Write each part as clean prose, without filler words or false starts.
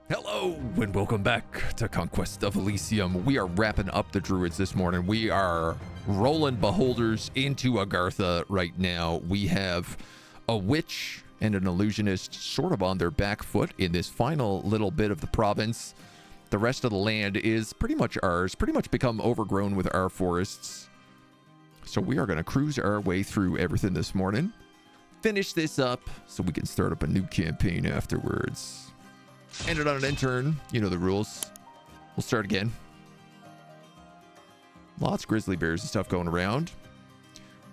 Hello and welcome back to Conquest of Elysium. We are wrapping up the druids this morning. We are rolling beholders into Agartha right now. We have a witch and an illusionist sort of on their back foot in this final little bit of the province. The rest of the land is pretty much ours, pretty much become overgrown with our forests. So we are going to cruise our way through everything this morning. Finish this up so we can start up a new campaign afterwards. Ended on an intern. You know the rules. We'll start again. Lots of grizzly bears and stuff going around.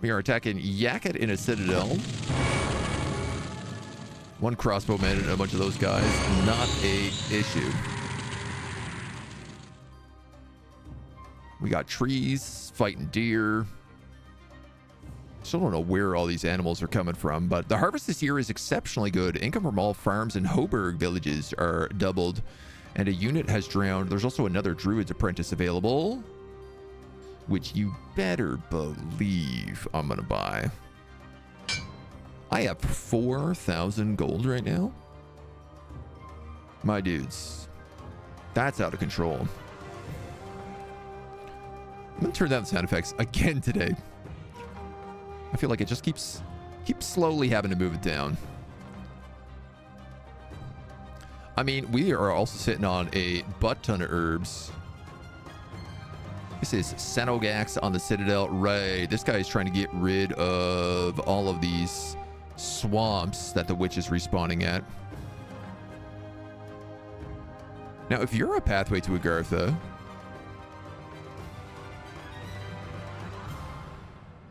We are attacking Yakut in a citadel. One crossbowman and a bunch of those guys. Not a issue. We got trees, fighting deer. Still don't know where all these animals are coming from, but the harvest this year is exceptionally good. Income from all farms and Hoburg villages are doubled, and a unit has drowned. There's also another druid's apprentice available, which you better believe I'm gonna buy. I have 4,000 gold right now. My dudes, that's out of control. I'm gonna turn down the sound effects again today. I feel like it just keeps slowly having to move it down. I mean, we are also sitting on a butt ton of herbs. This is Senogax on the Citadel. Right. This guy is trying to get rid of all of these swamps that the witch is respawning at. Now, if you're a pathway to Agartha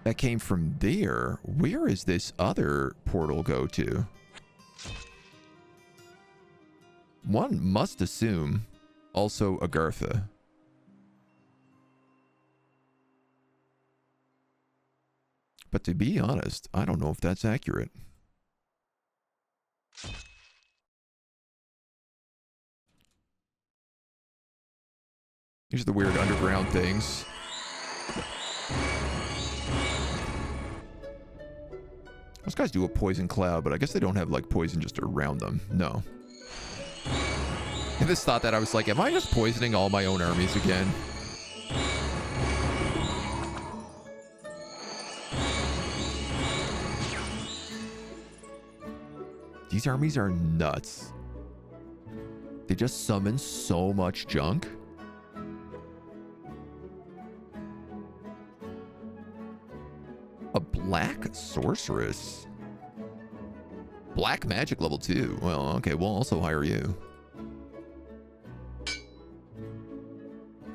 that came from there, where is this other portal go to? One must assume also Agartha. But to be honest, I don't know if that's accurate. These are the weird underground things. Those guys do a poison cloud, but I guess they don't have like poison just around them. No. I just thought that I was like, am I just poisoning all my own armies again? These armies are nuts. They just summon so much junk. A black sorceress. Black magic level 2. Well, okay, we'll also hire you.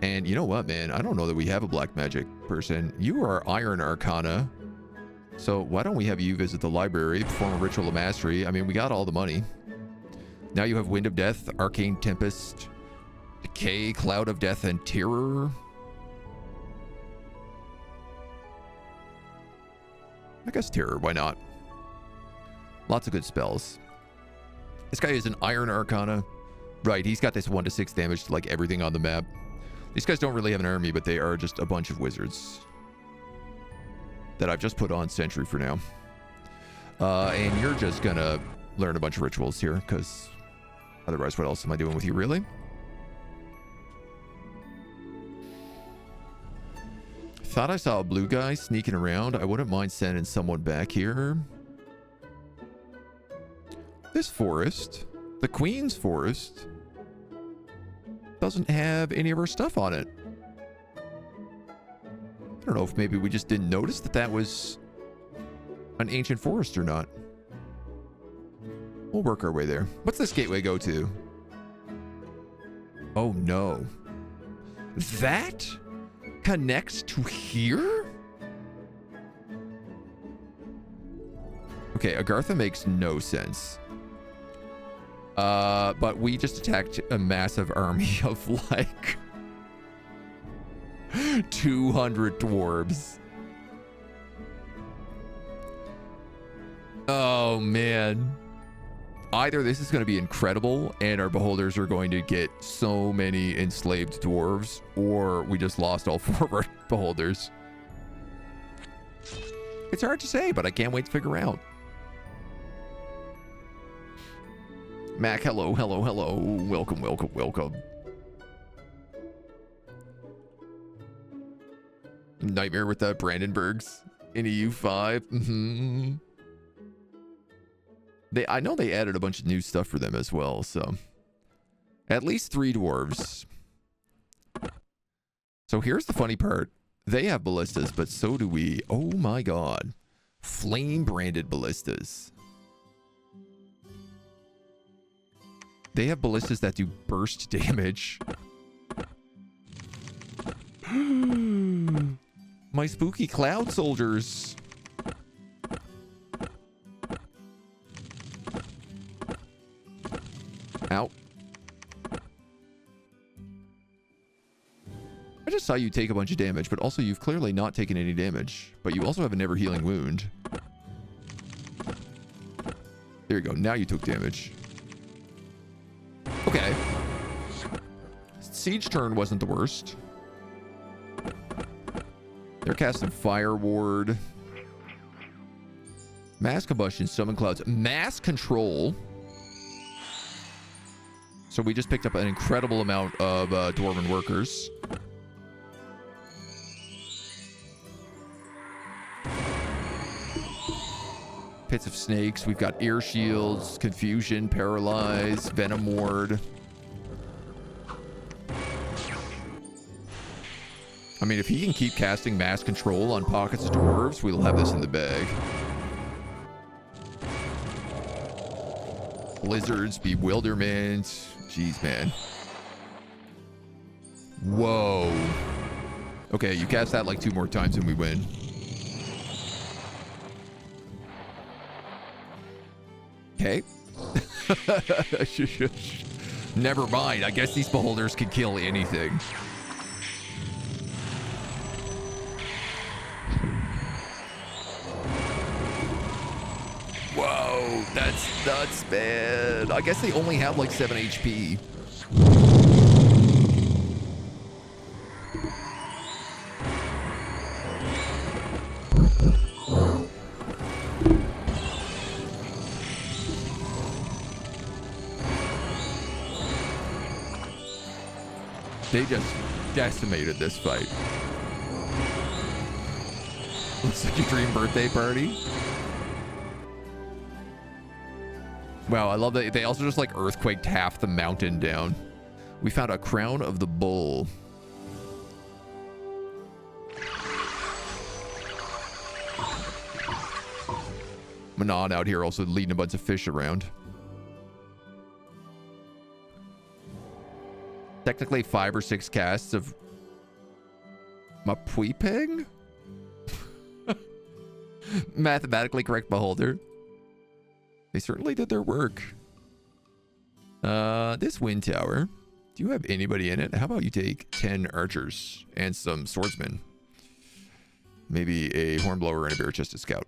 And you know what, man? I don't know that we have a black magic person. You are Iron Arcana. So why don't we have you visit the library, perform a ritual of mastery? I mean, we got all the money. Now you have Wind of Death, Arcane Tempest, Decay, Cloud of Death, and Terror. I guess Terror, why not? Lots of good spells. This guy is an Iron Arcana. Right, he's got this 1-6 damage to like everything on the map. These guys don't really have an army, but they are just a bunch of wizards that I've just put on Sentry for now. And you're just gonna learn a bunch of rituals here, because otherwise what else am I doing with you, really? Thought I saw a blue guy sneaking around. I wouldn't mind sending someone back here. This forest, the Queen's Forest, doesn't have any of our stuff on it. I don't know if maybe we just didn't notice that that was an ancient forest or not. We'll work our way there. What's this gateway go to? Oh no. That connects to here? Okay, Agartha makes no sense. But we just attacked a massive army of like 200 dwarves. Oh man. Either this is going to be incredible and our beholders are going to get so many enslaved dwarves, or we just lost all 4 of our beholders. It's hard to say, but I can't wait to figure out. Mac, hello, hello, hello. Welcome, welcome, welcome. Nightmare with the Brandenburgs in EU5. Mm-hmm. I know they added a bunch of new stuff for them as well, so at least 3 dwarves. So here's the funny part. They have ballistas, but so do we. Oh my god. Flame branded ballistas. They have ballistas that do burst damage. My spooky cloud soldiers. Ow. I just saw you take a bunch of damage, but also you've clearly not taken any damage. But you also have a never healing wound. There you go. Now you took damage. Okay. Siege turn wasn't the worst. They're casting Fire Ward. Mass Combustion, Summon Clouds. Mass Control. So we just picked up an incredible amount of Dwarven workers. Pits of Snakes. We've got Ear Shields, Confusion, Paralyze, Venom Ward. I mean, if he can keep casting Mass Control on pockets of dwarves, we'll have this in the bag. Blizzards, Bewilderment. Jeez, man. Whoa. Okay, you cast that like 2 more times and we win. Okay. Never mind. I guess these beholders can kill anything. Whoa, that's nuts, man. I guess they only have like 7 HP. They just decimated this fight. Looks like your dream birthday party. Wow, I love that. They also just like earthquaked half the mountain down. We found a Crown of the Bull. Manon out here also leading a bunch of fish around. Technically 5 or 6 casts of Mapuipeng? Mathematically correct beholder. They certainly did their work. This wind tower. Do you have anybody in it? How about you take 10 archers and some swordsmen? Maybe a hornblower and a bare-chested scout.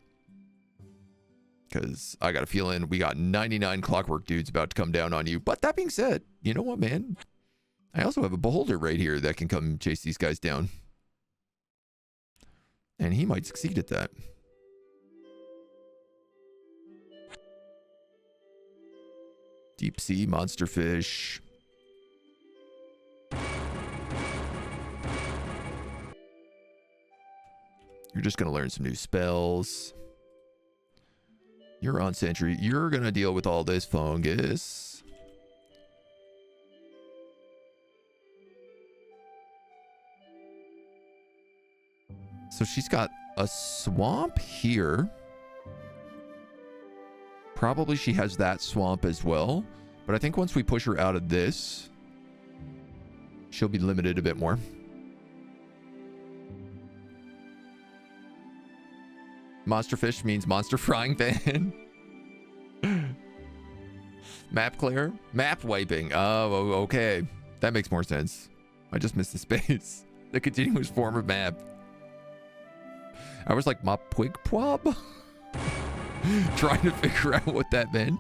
Because I got a feeling we got 99 clockwork dudes about to come down on you. But that being said, you know what, man? I also have a beholder right here that can come chase these guys down. And he might succeed at that. Deep sea monster fish. You're just going to learn some new spells. You're on sentry. You're going to deal with all this fungus. So she's got a swamp here. Probably she has that swamp as well. But I think once we push her out of this, she'll be limited a bit more. Monster fish means monster frying pan. Map clear? Map wiping. Oh, okay. That makes more sense. I just missed the space. The continuous form of map. I was like, Mop Pwig Pwob? Trying to figure out what that meant.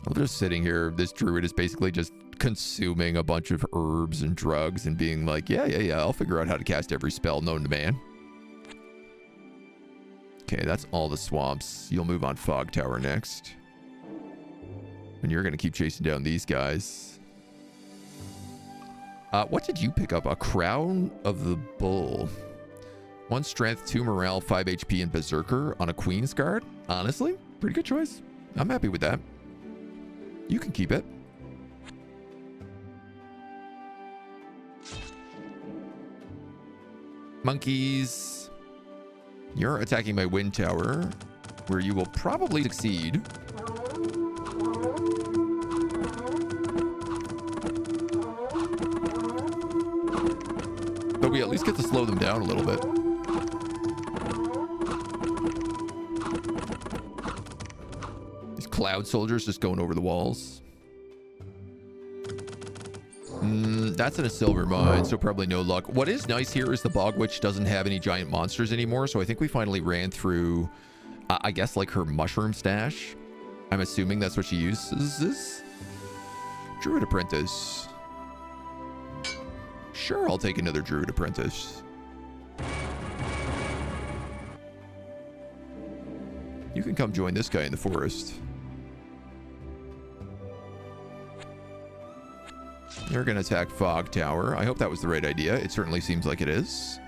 I'm just sitting here. This druid is basically just consuming a bunch of herbs and drugs and being like, yeah, I'll figure out how to cast every spell known to man. Okay, that's all the swamps. You'll move on Fog Tower next. And you're going to keep chasing down these guys. What did you pick up? A Crown of the Bull. 1 strength, 2 morale, 5 HP, and Berserker on a Queen's Guard. Honestly, pretty good choice. I'm happy with that. You can keep it. Monkeys. You're attacking my wind tower, where you will probably succeed. But we at least get to slow them down a little bit. These cloud soldiers just going over the walls. That's in a silver mine, so probably no luck. What is nice here is the Bog Witch doesn't have any giant monsters anymore, so I think we finally ran through, I guess, like her mushroom stash. I'm assuming that's what she uses. Druid Apprentice. Sure, I'll take another Druid Apprentice. You can come join this guy in the forest. You're going to attack Fog Tower. I hope that was the right idea. It certainly seems like it is.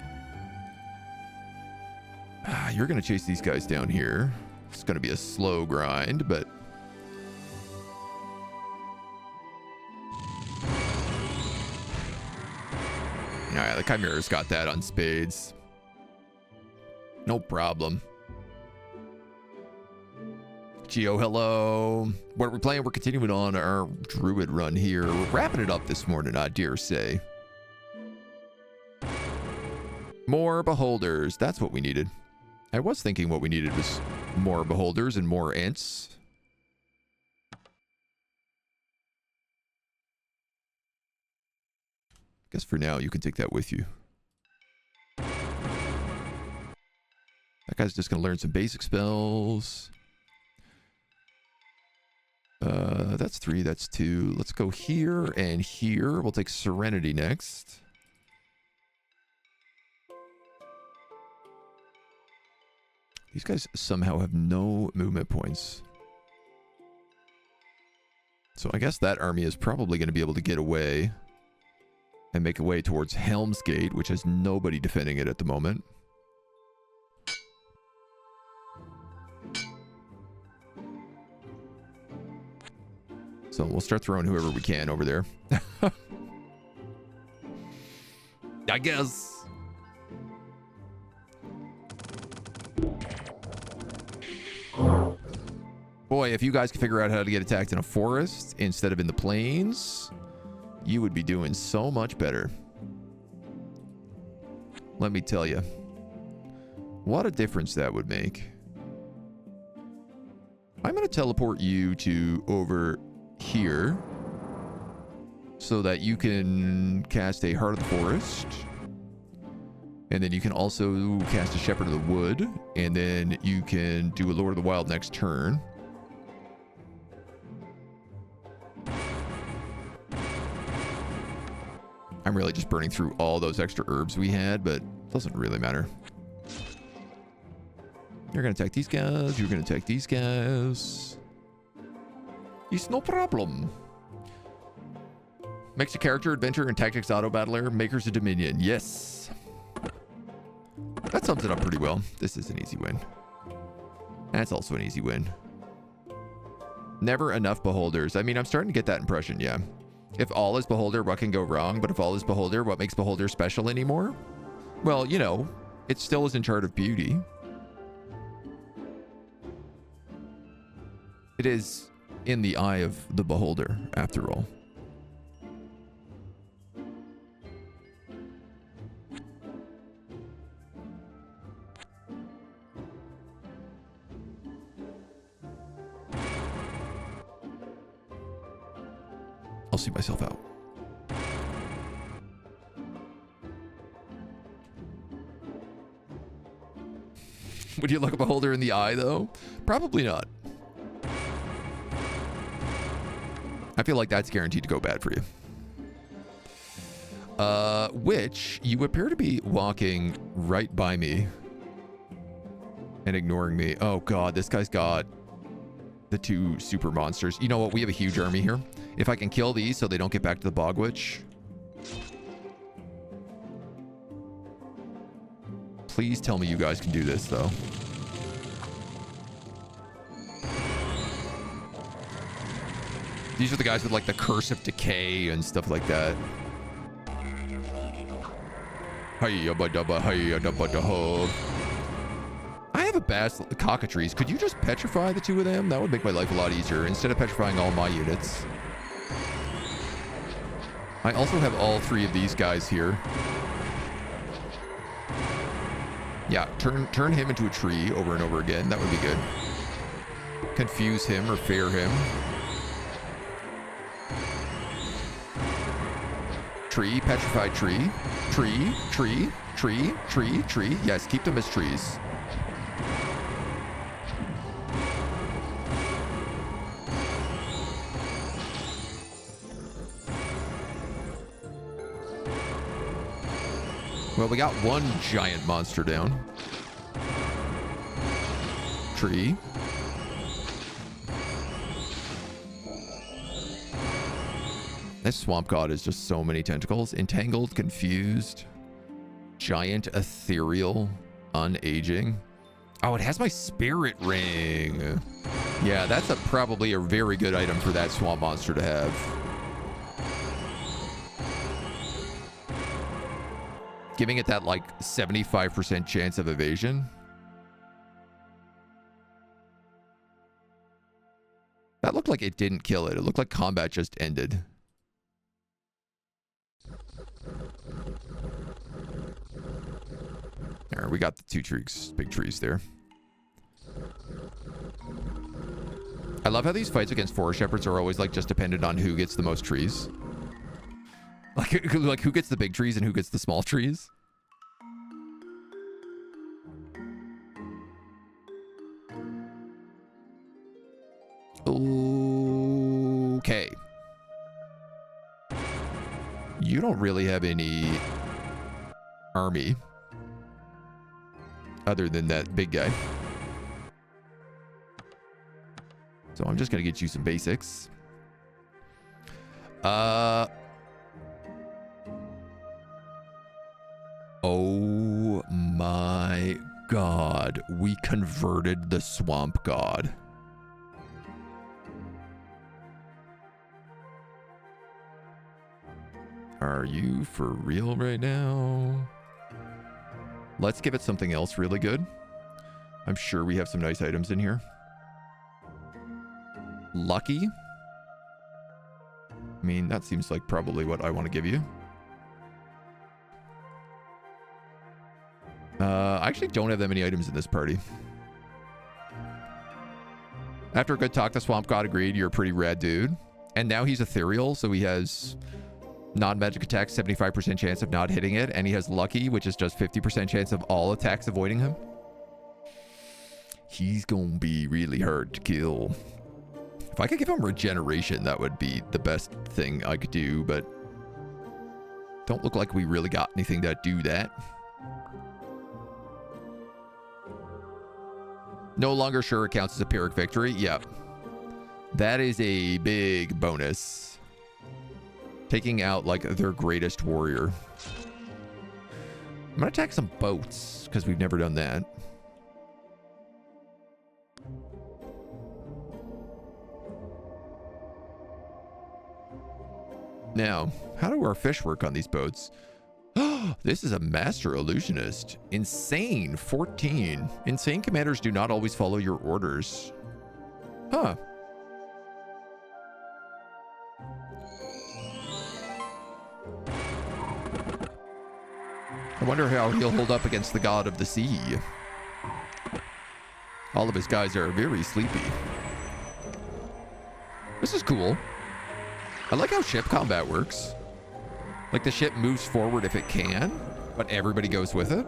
You're going to chase these guys down here. It's going to be a slow grind, but... Alright, the Chimera's got that on spades. No problem. Geo, hello. What are we playing? We're continuing on our druid run here. We're wrapping it up this morning, I dare say. More beholders. That's what we needed. I was thinking what we needed was more beholders and more ents. Guess for now you can take that with you. That guy's just going to learn some basic spells. That's 3, that's 2. Let's go here and here. We'll take Serenity next. These guys somehow have no movement points. So I guess that army is probably going to be able to get away and make a way towards Helm's Gate, which has nobody defending it at the moment. So we'll start throwing whoever we can over there. I guess. Boy, if you guys could figure out how to get attacked in a forest instead of in the plains, you would be doing so much better. Let me tell you. What a difference that would make. I'm going to teleport you to over here so that you can cast a Heart of the Forest, and then you can also cast a Shepherd of the Wood, and then you can do a Lord of the Wild next turn. I'm really just burning through all those extra herbs we had, but it doesn't really matter. You're gonna attack these guys, you're gonna attack these guys. It's no problem. Makes a character, adventure, and tactics auto battler. Makers of Dominion. Yes. That sums it up pretty well. This is an easy win. That's also an easy win. Never enough beholders. I mean, I'm starting to get that impression, yeah. If all is beholder, what can go wrong? But if all is beholder, what makes beholder special anymore? Well, you know, it still is in chart of beauty. It is in the eye of the beholder, after all. I'll see myself out. Would you look a beholder in the eye, though? Probably not. I feel like that's guaranteed to go bad for you. Which you appear to be walking right by me. and ignoring me. Oh god, this guy's got the 2 super monsters. You know what? We have a huge army here. If I can kill these so they don't get back to the Bog Witch. Please tell me you guys can do this, though. These are the guys with, like, the Curse of Decay and stuff like that. I have a cockatrice. Could you just petrify the 2 of them? That would make my life a lot easier, instead of petrifying all my units. I also have all 3 of these guys here. Yeah, turn him into a tree over and over again. That would be good. Confuse him or fear him. Tree, petrified tree. Tree, tree, tree, tree, tree. Yes, keep them as trees. Well, we got 1 giant monster down. Tree. This swamp god is just so many tentacles. Entangled, confused, giant, ethereal, unaging. Oh, it has my spirit ring. Yeah, that's probably a very good item for that swamp monster to have. Giving it that, like, 75% chance of evasion. That looked like it didn't kill it. It looked like combat just ended. There, we got the 2 trees, big trees there. I love how these fights against forest shepherds are always, like, just dependent on who gets the most trees. Like who gets the big trees and who gets the small trees? Okay. You don't really have any army other than that big guy. So I'm just going to get you some basics. Oh my god. We converted the swamp god. Are you for real right now? Let's give it something else really good. I'm sure we have some nice items in here. Lucky. I mean, that seems like probably what I want to give you. I actually don't have that many items in this party. After a good talk, the swamp god agreed. You're a pretty rad dude. And now he's ethereal, so he has non-magic attacks, 75% chance of not hitting it. And he has lucky, which is just 50% chance of all attacks avoiding him. He's gonna be really hard to kill. If I could give him regeneration, that would be the best thing I could do, but don't look like we really got anything that do that. No longer sure it counts as a Pyrrhic victory. Yep. That is a big bonus. Taking out, like, their greatest warrior. I'm going to attack some boats, because we've never done that. Now, how do our fish work on these boats? This is a master illusionist. Insane. 14. Insane commanders do not always follow your orders. Huh. I wonder how he'll hold up against the god of the sea. All of his guys are very sleepy. This is cool. I like how ship combat works. Like, the ship moves forward if it can, but everybody goes with it.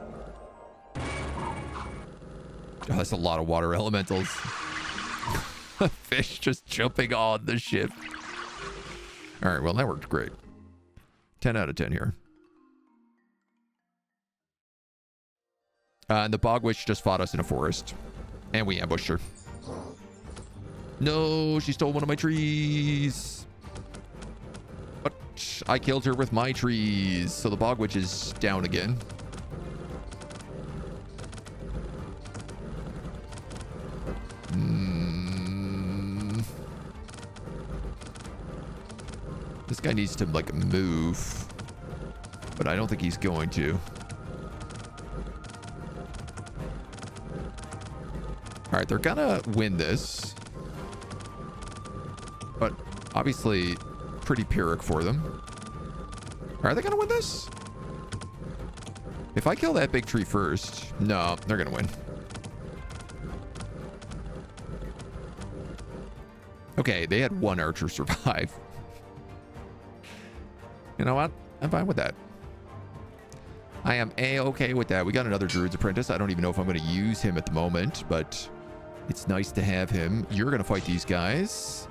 Oh, that's a lot of water elementals. Fish just jumping on the ship. All right, well, that worked great. 10 out of 10 here. And the Bog Witch just fought us in a forest. And we ambushed her. No, she stole one of my trees. But I killed her with my trees. So the Bog Witch is down again. This guy needs to, like, move. But I don't think he's going to. Alright, they're gonna win this. But obviously, pretty Pyrrhic for them. Are they gonna win this? If I kill that big tree first... No, they're gonna win. Okay, they had one archer survive. You know what? I'm fine with that. I am A-okay with that. We got another Druid's Apprentice. I don't even know if I'm going to use him at the moment, but it's nice to have him. You're going to fight these guys.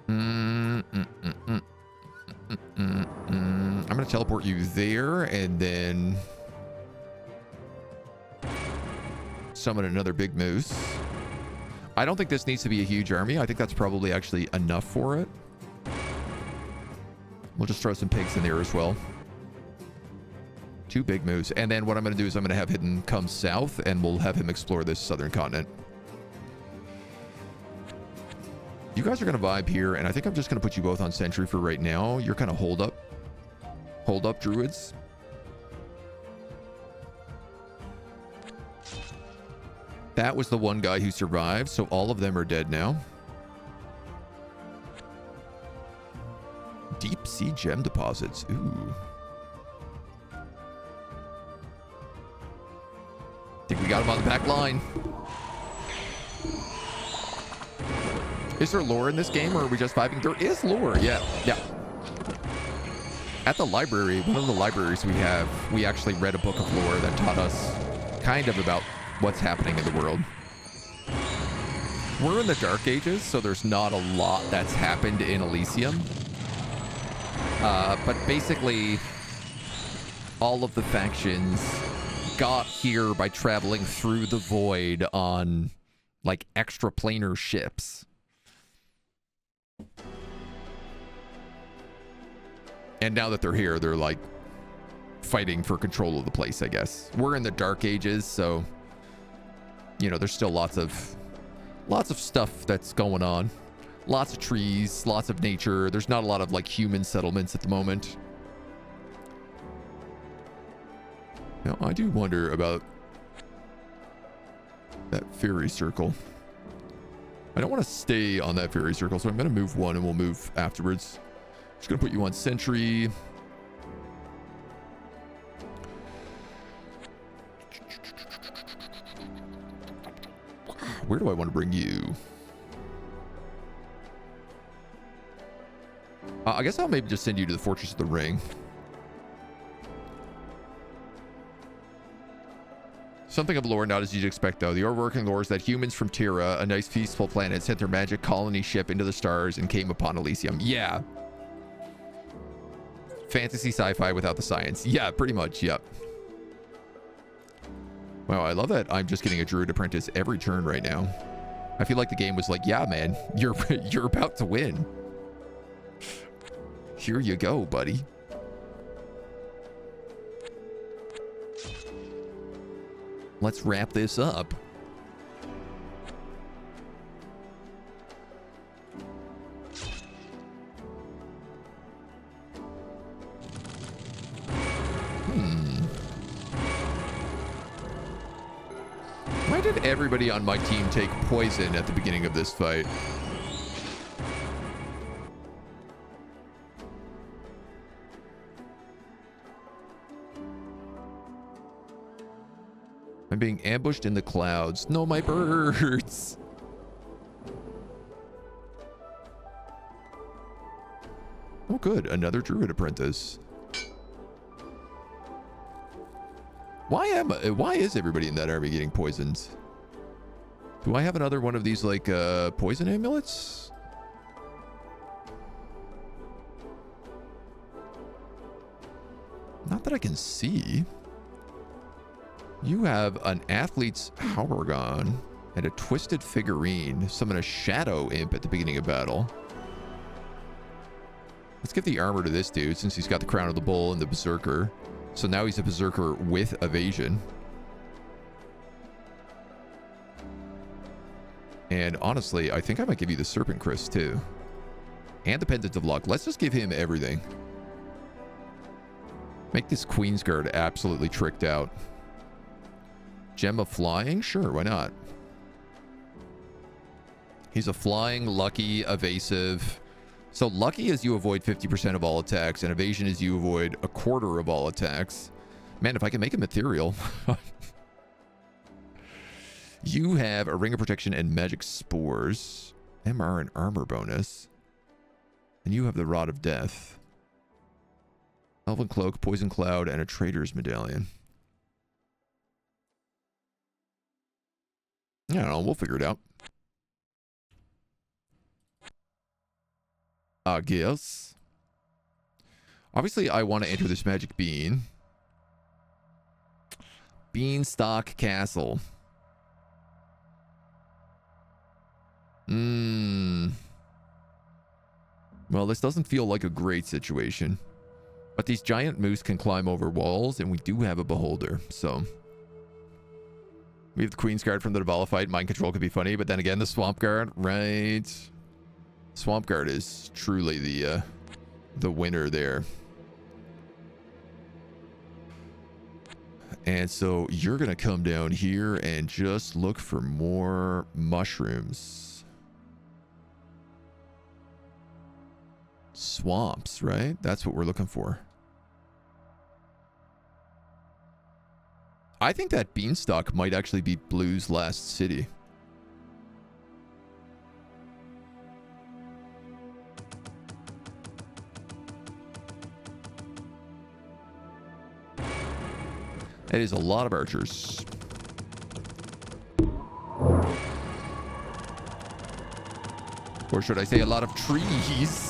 I'm going to teleport you there and then summon another big moose. I don't think this needs to be a huge army. I think that's probably actually enough for it. We'll just throw some pigs in there as well. 2 big moose. And then what I'm going to do is I'm going to have Hidden come south and we'll have him explore this southern continent. You guys are going to vibe here, and I think I'm just going to put you both on sentry for right now. You're kind of hold up druids. That was the one guy who survived, so all of them are dead now. Deep sea gem deposits. Ooh. Think we got him on the back line. Is there lore in this game, or are we just vibing? There is lore, yeah. At the library, one of the libraries we have, we actually read a book of lore that taught us kind of about what's happening in the world. We're in the Dark Ages, so there's not a lot that's happened in Elysium. But basically, all of the factions got here by traveling through the void on, like, extraplanar ships. And now that they're here, they're, like, fighting for control of the place, I guess. We're in the Dark Ages, so, you know, there's still lots of stuff that's going on. Lots of trees, lots of nature. There's not a lot of, like, human settlements at the moment. Now, I do wonder about that fairy circle. I don't want to stay on that fairy circle, so I'm going to move one and we'll move afterwards. Just going to put you on sentry. Where do I want to bring you? I guess I'll maybe just send you to the Fortress of the Ring. Something of lore not as you'd expect, though. The overworking lore is that humans from Terra, a nice peaceful planet, sent their magic colony ship into the stars and came upon Elysium. Yeah. Fantasy sci-fi without the science. Yeah, pretty much. Yep. Wow, I love that I'm just getting a Druid Apprentice every turn right now. I feel like the game was like, yeah, man, you're about to win. Here you go, buddy. Let's wrap this up. Why did everybody on my team take poison at the beginning of this fight? I'm being ambushed in the clouds. No, my birds. Oh, good. Another Druid Apprentice. Why is everybody in that army getting poisoned? Do I have another one of these, like, poison amulets? Not that I can see. You have an athlete's Hauergon and a twisted figurine. Summon a shadow imp at the beginning of battle. Let's give the armor to this dude since he's got the crown of the bull and the berserker. So now he's a berserker with evasion. And honestly, I think I might give you the Serpent Chris too. And the Pendant of Luck. Let's just give him everything. Make this Queen's Guard absolutely tricked out. Gem of Flying? Sure, why not? He's a flying, lucky, evasive. So lucky is you avoid 50% of all attacks, and evasion is you avoid a quarter of all attacks. Man, if I can make him ethereal. You have a Ring of Protection and Magic Spores. MR and Armor bonus. And you have the Rod of Death. Elven Cloak, Poison Cloud, and a Trader's Medallion. I don't know, we'll figure it out. I guess. Obviously, I want to enter this Magic Bean. Beanstalk Castle. Well, this doesn't feel like a great situation. But these giant moose can climb over walls, and we do have a beholder, so... We have the Queen's Guard from the Dabala fight. Mind Control could be funny, but then again, the Swamp Guard, right? Swamp Guard is truly the winner there. And so you're going to come down here and just look for more mushrooms. Swamps, right? That's what we're looking for. I think that Beanstalk might actually be Blue's last city. That is a lot of archers. Or should I say a lot of trees?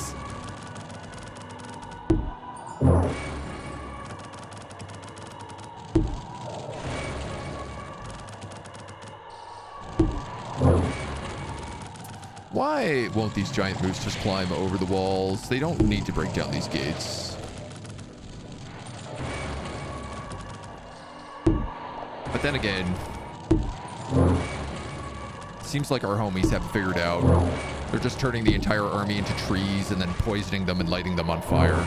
Why won't these giant moose just climb over the walls? They don't need to break down these gates. But then again, seems like our homies have figured out. They're just turning the entire army into trees and then poisoning them and lighting them on fire.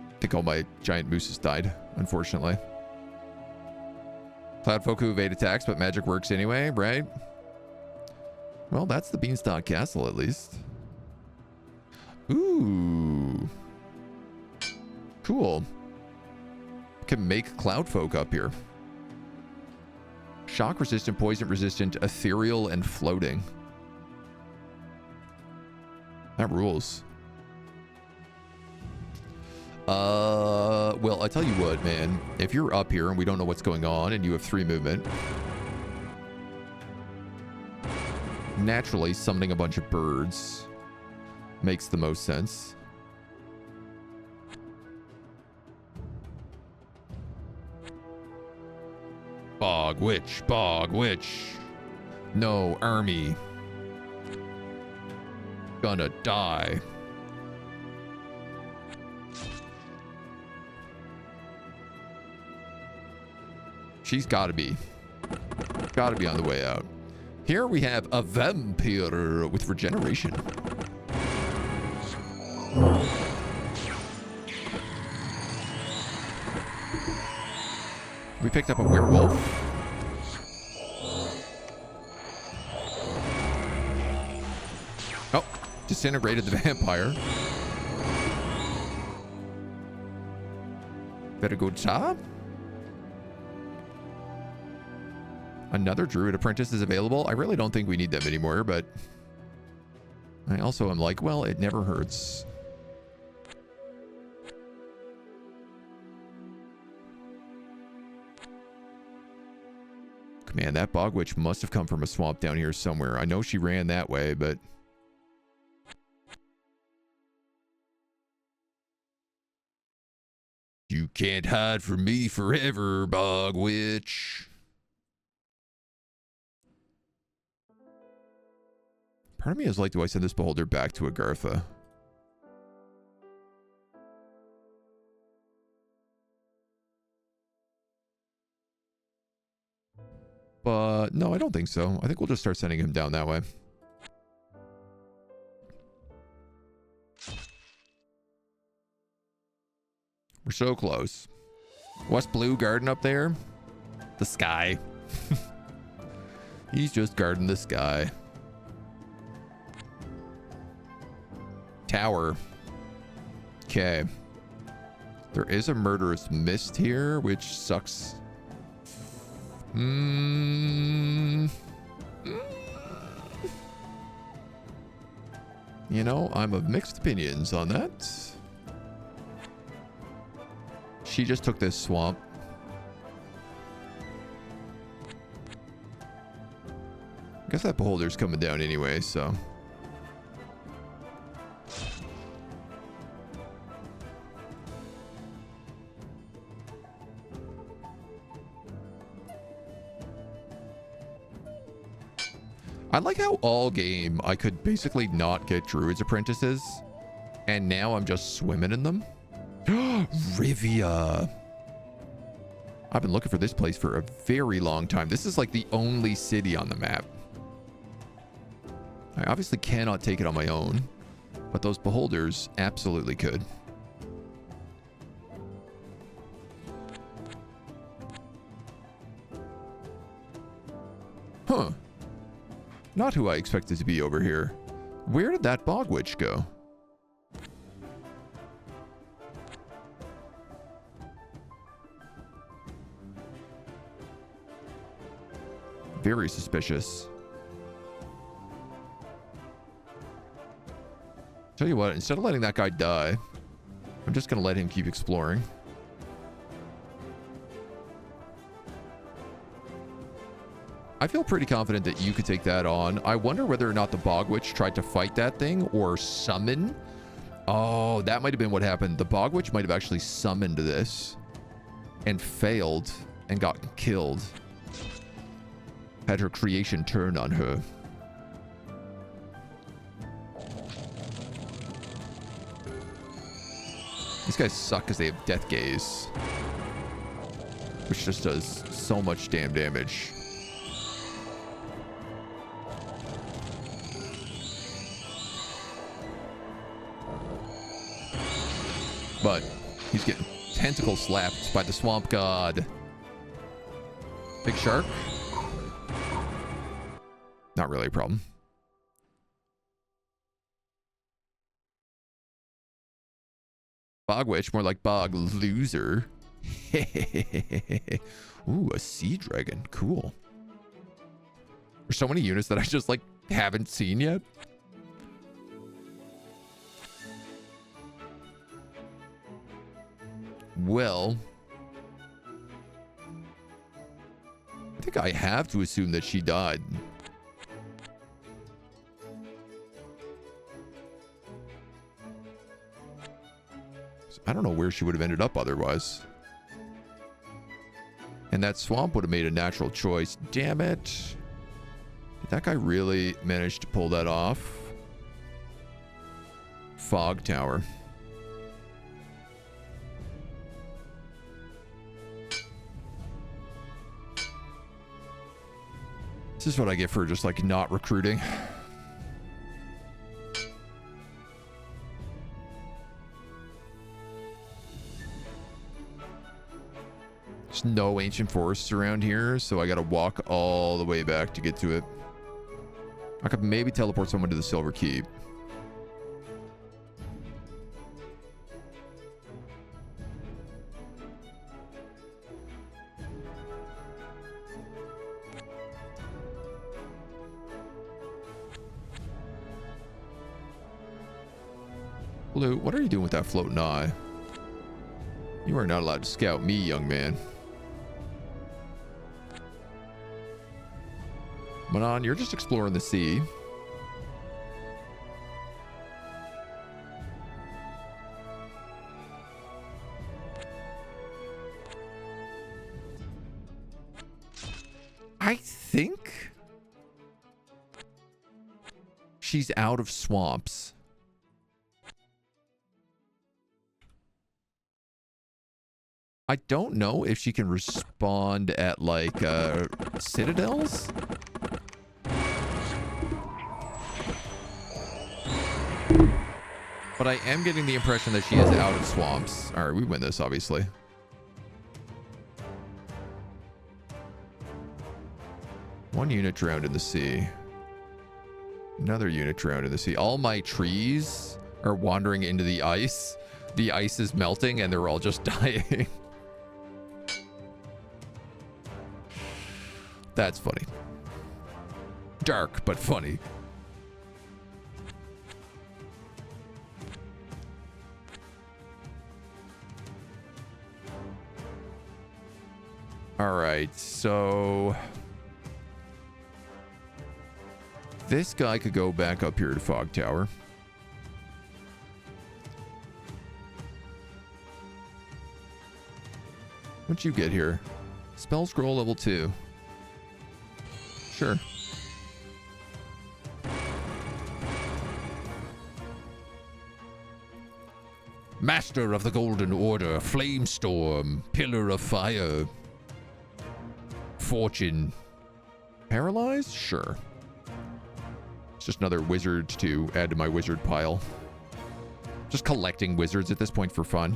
I think all my giant mooses died, unfortunately. Cloudfolk evade attacks, but magic works anyway, right? Well, that's the Beanstalk Castle, at least. Ooh. Cool. Can make Cloudfolk up here. Shock resistant, poison resistant, ethereal, and floating. That rules. Well, I tell you what, man. If you're up here and we don't know what's going on and you have 3 movement, naturally summoning a bunch of birds makes the most sense. Bog Witch, Bog Witch. No army. Gonna die. She's gotta be on the way out. Here we have a vampire with regeneration. We picked up a werewolf. Oh, disintegrated the vampire. Very good job. Another druid apprentice is available. I really don't think we need them anymore, but I also am like, well, it never hurts. Man, that bog witch must have come from a swamp down here somewhere. I know she ran that way, but You can't hide from me forever, Bog Witch. Part of me is like, do I send this beholder back to Agartha? But no, I don't think so. I think we'll just start sending him down that way. We're so close. West Blue Garden up there? The sky. He's just guarding the sky. Tower. Okay. There is a murderous mist here, which sucks. You know, I'm of mixed opinions on that. She just took this swamp. I guess that beholder's coming down anyway, so. I like how all game I could basically not get Druid's apprentices, and now I'm just swimming in them. Rivia. I've been looking for this place for a very long time. This is like the only city on the map. I obviously cannot take it on my own, but those beholders absolutely could. Huh. Not who I expected to be over here. Where did that Bog Witch go? Very suspicious. Tell you what, instead of letting that guy die, I'm just gonna let him keep exploring. I feel pretty confident that you could take that on. I wonder whether or not the Bog Witch tried to fight that thing or summon. Oh, that might have been what happened. The Bog Witch might have actually summoned this and failed and got killed. Had her creation turn on her. These guys suck because they have Death Gaze, which just does so much damn damage. But he's getting tentacle slapped by the swamp god. Big shark? Not really a problem. Bog Witch, more like Bog Loser. Ooh, a sea dragon. Cool. There's so many units that I just like haven't seen yet. Well, I think I have to assume that she died. I don't know where she would have ended up otherwise. And that swamp would have made a natural choice. Damn it. Did that guy really manage to pull that off? Fog Tower. This is what I get for just like not recruiting. There's no ancient forests around here, so I gotta walk all the way back to get to it. I could maybe teleport someone to the Silver Keep. Blue, what are you doing with that floating eye? You are not allowed to scout me, young man. Manon, you're just exploring the sea. I think she's out of swamps. I don't know if she can respond at like citadels. But I am getting the impression that she is out of swamps. All right, we win this, obviously. One unit drowned in the sea. Another unit drowned in the sea. All my trees are wandering into the ice. The ice is melting and they're all just dying. That's funny. Dark, but funny. All right, so this guy could go back up here to Fog Tower. What'd you get here? Spell scroll level 2. Sure. Master of the Golden Order, Flamestorm, Pillar of Fire. Fortune. Paralyzed? Sure. It's just another wizard to add to my wizard pile. Just collecting wizards at this point for fun.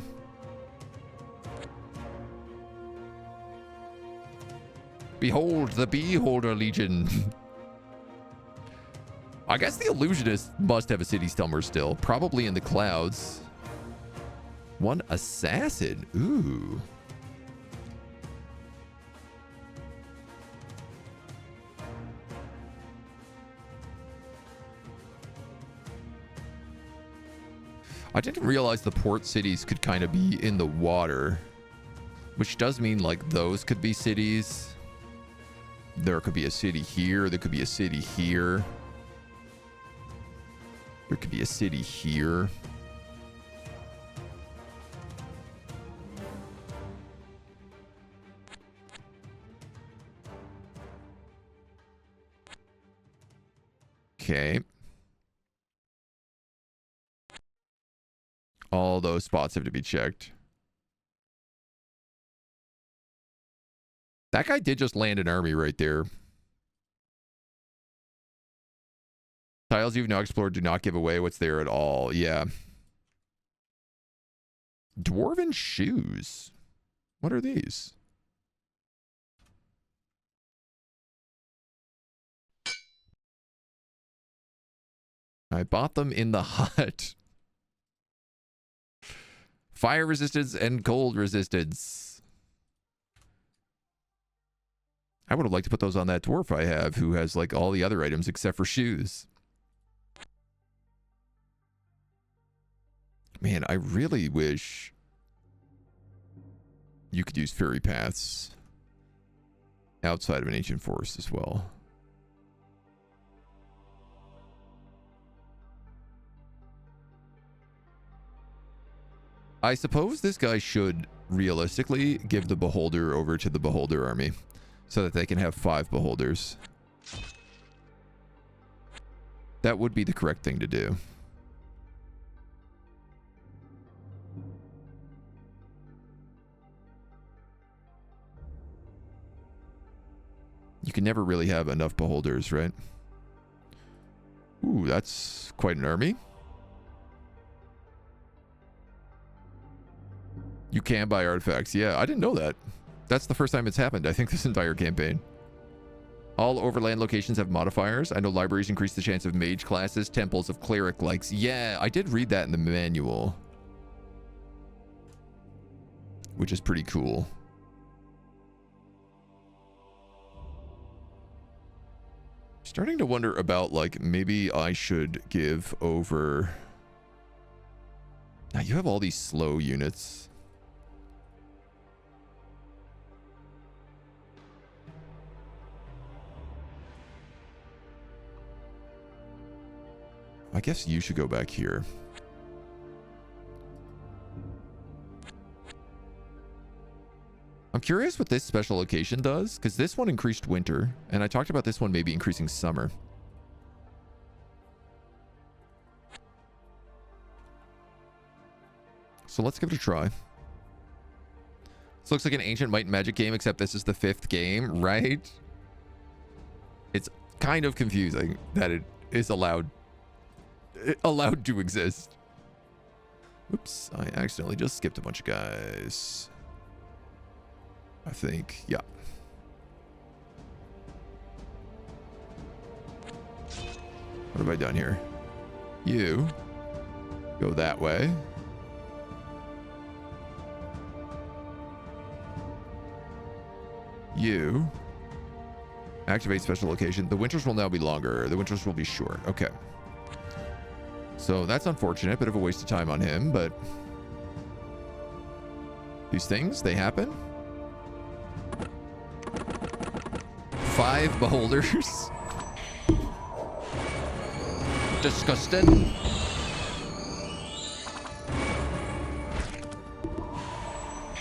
Behold the Beholder Legion. I guess the illusionist must have a city stummer still. Probably in the clouds. One assassin. Ooh. I didn't realize the port cities could kind of be in the water, which does mean like those could be cities. There could be a city here. There could be a city here. There could be a city here. Okay. All those spots have to be checked. That guy did just land an army right there. Tiles you've now explored do not give away what's there at all. Yeah. Dwarven shoes. What are these? I bought them in the hut. Fire resistance and cold resistance. I would have liked to put those on that dwarf I have, who has like all the other items except for shoes. Man, I really wish you could use fairy paths outside of an ancient forest as well. I suppose this guy should realistically give the beholder over to the beholder army so that they can have 5 beholders. That would be the correct thing to do. You can never really have enough beholders, right? Ooh, that's quite an army. You can buy artifacts. Yeah, I didn't know that. That's the first time it's happened, I think, this entire campaign. All overland locations have modifiers. I know libraries increase the chance of mage classes, temples of cleric likes. Yeah, I did read that in the manual, which is pretty cool. Starting to wonder about, like, maybe I should give over... Now, you have all these slow units. I guess you should go back here. I'm curious what this special location does, because this one increased winter, and I talked about this one maybe increasing summer. So let's give it a try. This looks like an ancient Might and Magic game, except this is the 5th game, right? It's kind of confusing that it is allowed to exist. Oops, I accidentally just skipped a bunch of guys. I think, yeah. What have I done here? You go that way. You activate special location. The winters will now be longer. The winters will be short. Okay. So that's unfortunate. Bit of a waste of time on him, but these things, they happen. 5 beholders. Disgusting.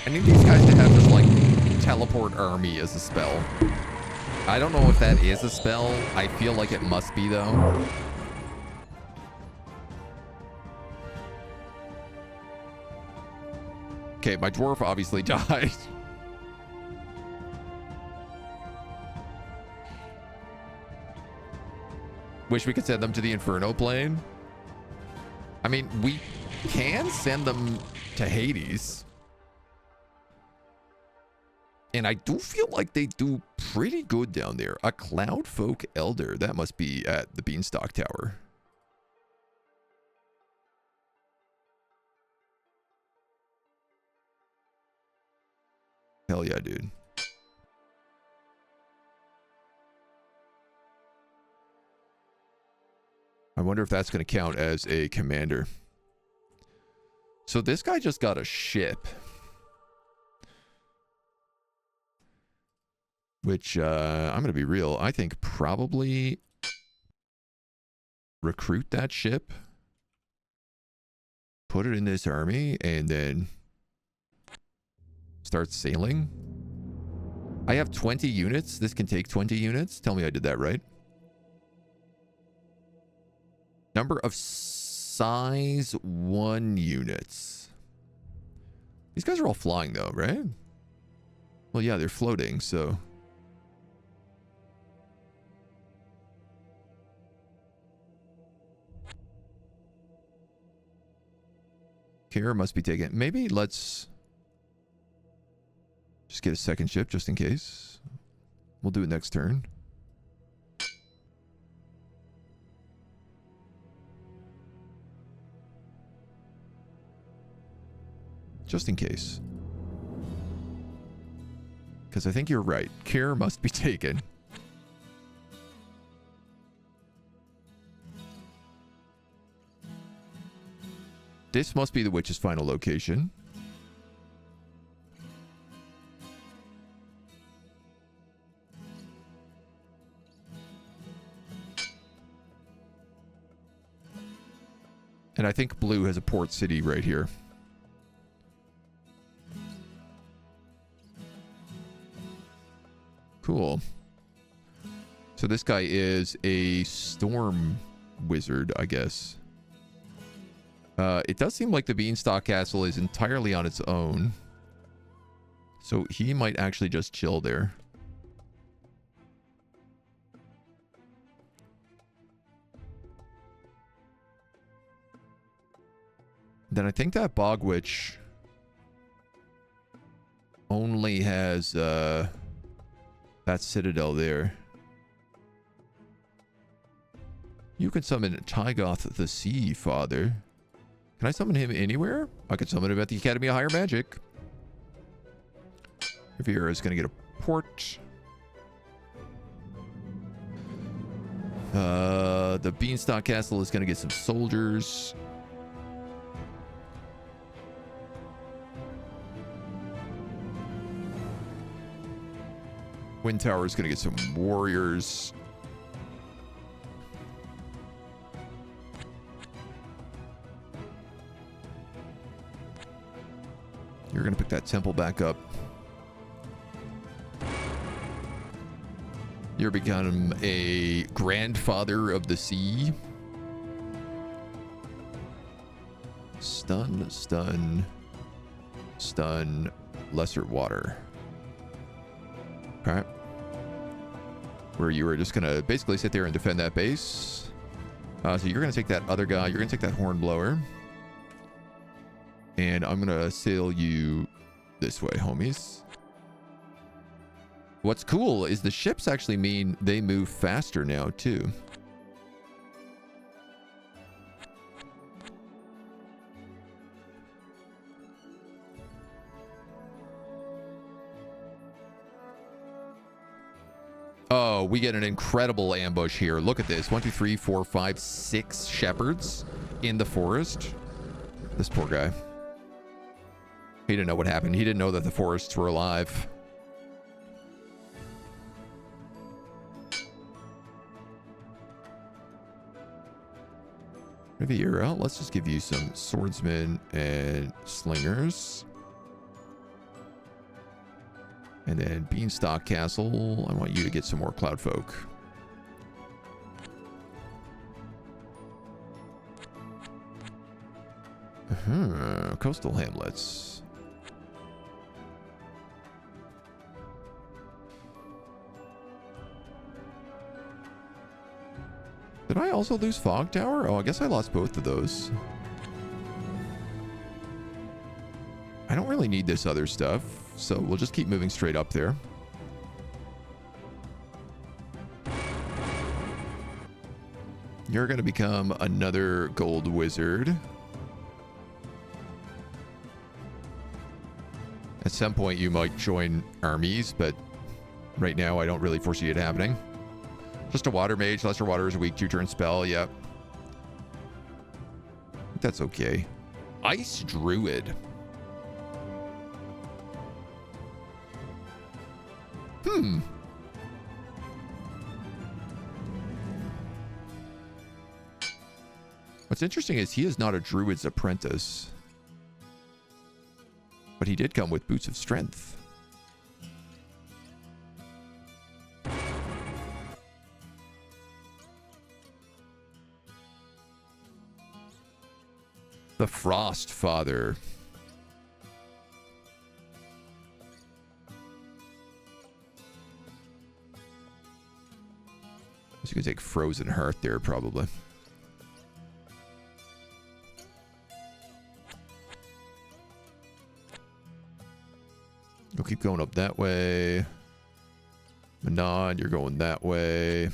I need these guys to have just like teleport army as a spell. I don't know if that is a spell. I feel like it must be though. Okay, my dwarf obviously died. Wish we could send them to the Inferno plane. I mean, we can send them to Hades. And I do feel like they do pretty good down there. A Cloudfolk Elder. That must be at the Beanstalk Tower. Hell yeah, dude. I wonder if that's going to count as a commander. So this guy just got a ship. Which, I'm going to be real. I think probably recruit that ship. Put it in this army and then start sailing. I have 20 units. This can take 20 units. Tell me I did that right. Number of size 1 units. These guys are all flying though, right? Well, yeah, they're floating, so. Care must be taken. Maybe let's just get a second ship just in case. We'll do it next turn. Just in case. Because I think you're right. Care must be taken. This must be the witch's final location. And I think blue has a port city right here. Cool. So this guy is a storm wizard, I guess. It does seem like the Beanstalk Castle is entirely on its own. So he might actually just chill there. Then I think that Bog Witch only has that citadel there. You can summon Tygoth the Sea Father. Can I summon him anywhere? I could summon him at the Academy of Higher Magic. Riviera is going to get a port. The Beanstalk Castle is going to get some soldiers. Wind Tower is going to get some warriors. You're going to pick that temple back up. You're become a grandfather of the sea. Stun, stun, stun, lesser water. Okay. Where you were just gonna basically sit there and defend that base. So you're gonna take that other guy. You're gonna take that hornblower. And I'm gonna sail you this way, homies. What's cool is the ships actually mean they move faster now, too. Oh, we get an incredible ambush here. Look at this. 1, 2, 3, 4, 5, 6 shepherds in the forest. This poor guy. He didn't know what happened. He didn't know that the forests were alive. Riviera, let's just give you some swordsmen and slingers. And then Beanstalk Castle, I want you to get some more Cloudfolk. Coastal Hamlets. Did I also lose Fog Tower? Oh, I guess I lost both of those. I don't really need this other stuff, so we'll just keep moving straight up there. You're going to become another gold wizard. At some point, you might join armies, but right now, I don't really foresee it happening. Just a water mage. Lesser water is a weak 2-turn spell. Yep. That's okay. Ice druid. What's interesting is he is not a druid's apprentice. But he did come with boots of strength. The Frost Father. So you can take Frozen Heart there, probably. You'll keep going up that way. Manad, you're going that way.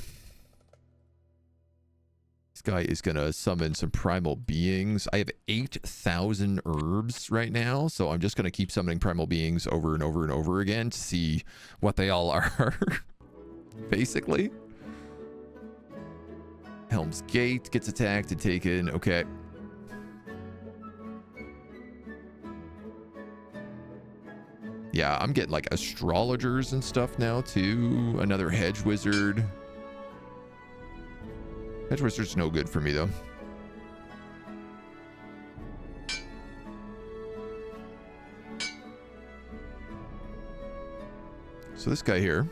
This guy is going to summon some primal beings. I have 8,000 herbs right now, so I'm just going to keep summoning primal beings over and over and over again to see what they all are, basically. Helm's Gate gets attacked and taken. Okay. Yeah, I'm getting like astrologers and stuff now too. Another hedge wizard. Hedge wizard's no good for me though. So this guy here.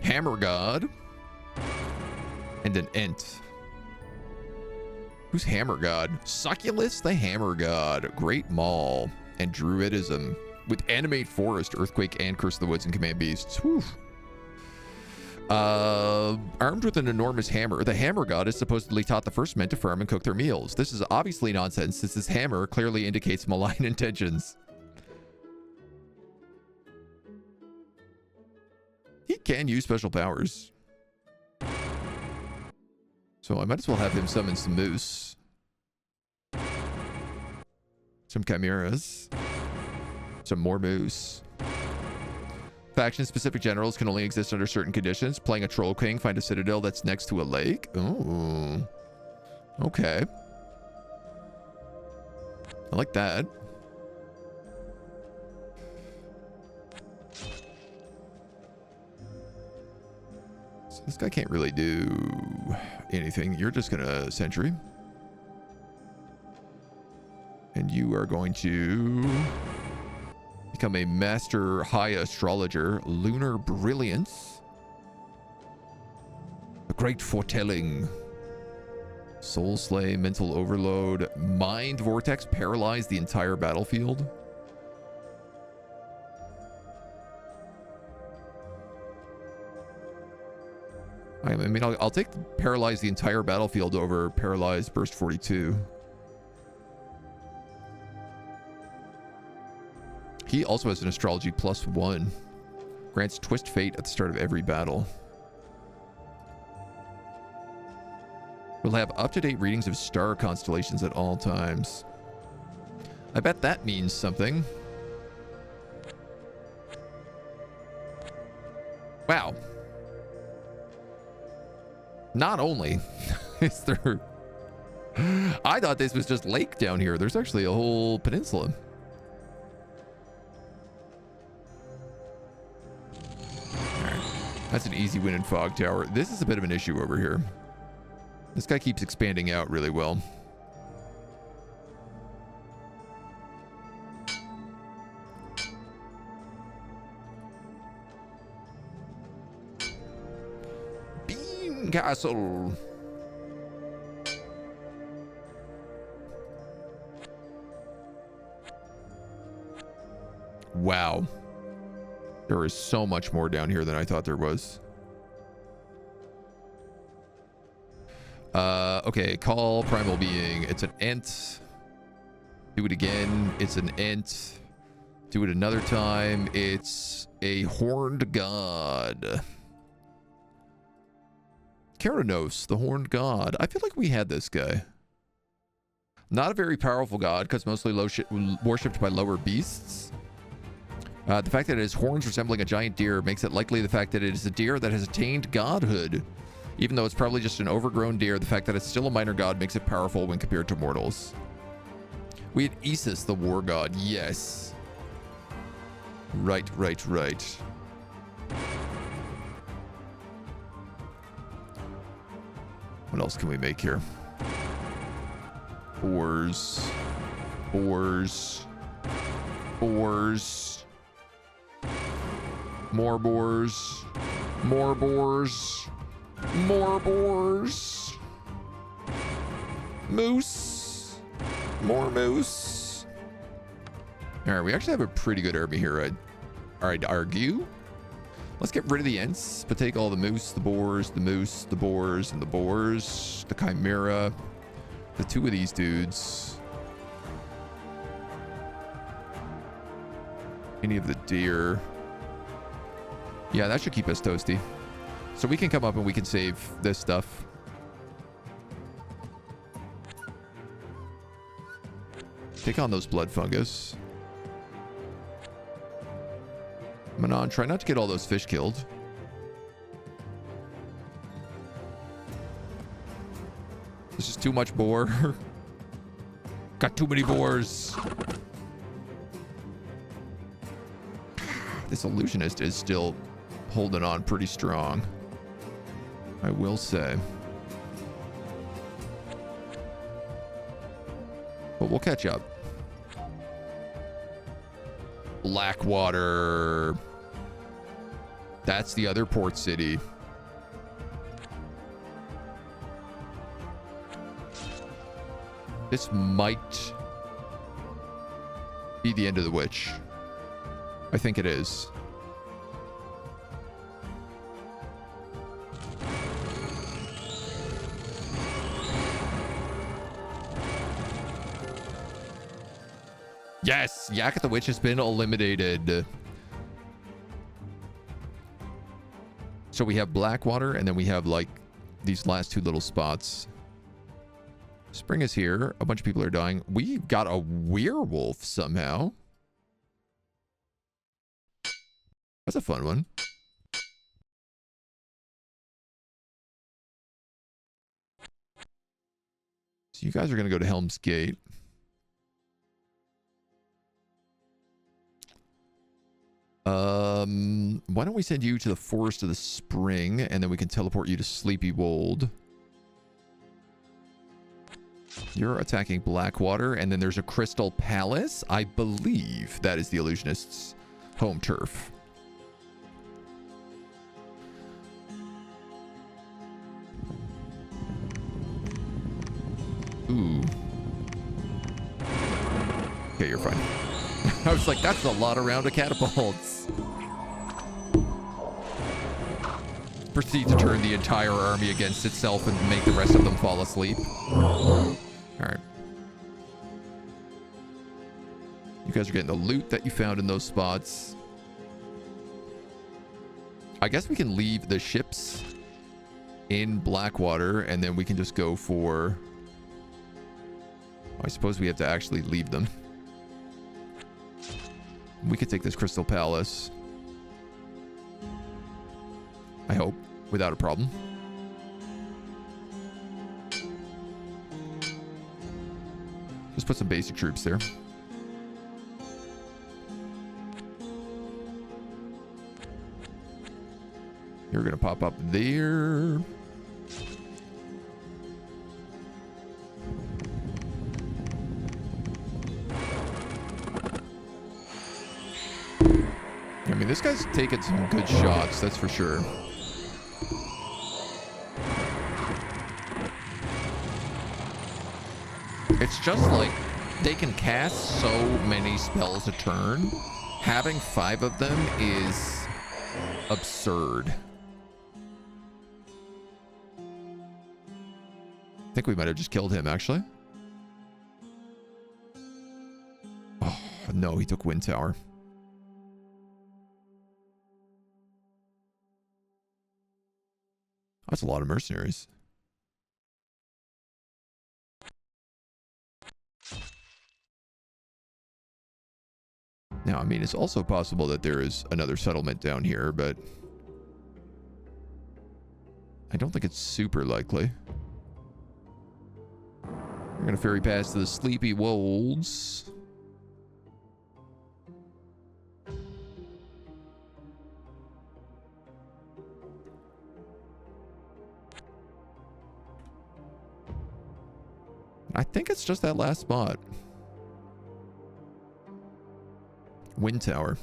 Hammer God. And an Ent. Who's Hammer God? Succulus the Hammer God. Great Maul. And Druidism. With Animate Forest, Earthquake, and Curse of the Woods and Command Beasts. Whew. Armed with an enormous hammer, the Hammer God is supposedly taught the first men to farm and cook their meals. This is obviously nonsense, since this hammer clearly indicates malign intentions. He can use special powers. So I might as well have him summon some moose. Some chimeras. Some more moose. Faction-specific generals can only exist under certain conditions. Playing a Troll King, find a citadel that's next to a lake. Oh. Okay. I like that. So this guy can't really do anything. You're just gonna sentry. And you are going to Become a master high astrologer. Lunar brilliance. A great foretelling. Soul slay, mental overload. Mind vortex, paralyze the entire battlefield. I mean, I'll take paralyze the entire battlefield over paralyze burst 42. He also has an astrology +1. Grants twist fate at the start of every battle. We'll have up-to-date readings of star constellations at all times. I bet that means something. Wow. Not only is there... I thought this was just lake down here. There's actually a whole peninsula. Alright. That's an easy win in Fog Tower. This is a bit of an issue over here. This guy keeps expanding out really well. Beam Castle. Wow. There is so much more down here than I thought there was. Okay, call primal being. It's an ent. Do it again. It's an ent. Do it another time. It's a horned god. Keranos, the horned god. I feel like we had this guy. Not a very powerful god because mostly worshipped by lower beasts. The fact that it has horns resembling a giant deer makes it likely the fact that it is a deer that has attained godhood. Even though it's probably just an overgrown deer, the fact that it's still a minor god makes it powerful when compared to mortals. We had Isis, the war god. Yes. Right. What else can we make here? Boars. More boars. Moose. More moose. All right, we actually have a pretty good army here. I'd argue. Let's get rid of the ents, but take all the moose, the boars, the moose, the boars, and the boars. The chimera. The two of these dudes. Any of the deer. Yeah, that should keep us toasty. So we can come up and we can save this stuff. Take on those blood fungus. Manon, try not to get all those fish killed. This is too much boar. Got too many boars. This illusionist is still holding on pretty strong, I will say. But we'll catch up. Blackwater. That's the other port city. This might be the end of the witch. I think it is. Yes, Yak at the Witch has been eliminated. So we have Blackwater, and then we have like these last two little spots. Spring is here. A bunch of people are dying. We got a werewolf somehow. That's a fun one. So you guys are going to go to Helm's Gate. Why don't we send you to the Forest of the Spring, and then we can teleport you to Sleepy Wold. You're attacking Blackwater, and then there's a Crystal Palace. I believe that is the illusionist's home turf. Ooh. Okay, you're fine. I was like, that's a lot around of catapults. Proceed to turn the entire army against itself and make the rest of them fall asleep. All right. You guys are getting the loot that you found in those spots. I guess we can leave the ships in Blackwater, and then we can just go for... I suppose we have to actually leave them. We could take this Crystal Palace. I hope, without a problem. Just put some basic troops there. You're going to pop up there. I mean, this guy's taking some good shots, that's for sure. It's just like they can cast so many spells a turn. Having 5 of them is absurd. I think we might have just killed him, actually. Oh, no, he took Wind Tower. That's a lot of mercenaries. Now, I mean, it's also possible that there is another settlement down here, but I don't think it's super likely. We're going to ferry past to the Sleepy Wolds. I think it's just that last spot. Wind Tower.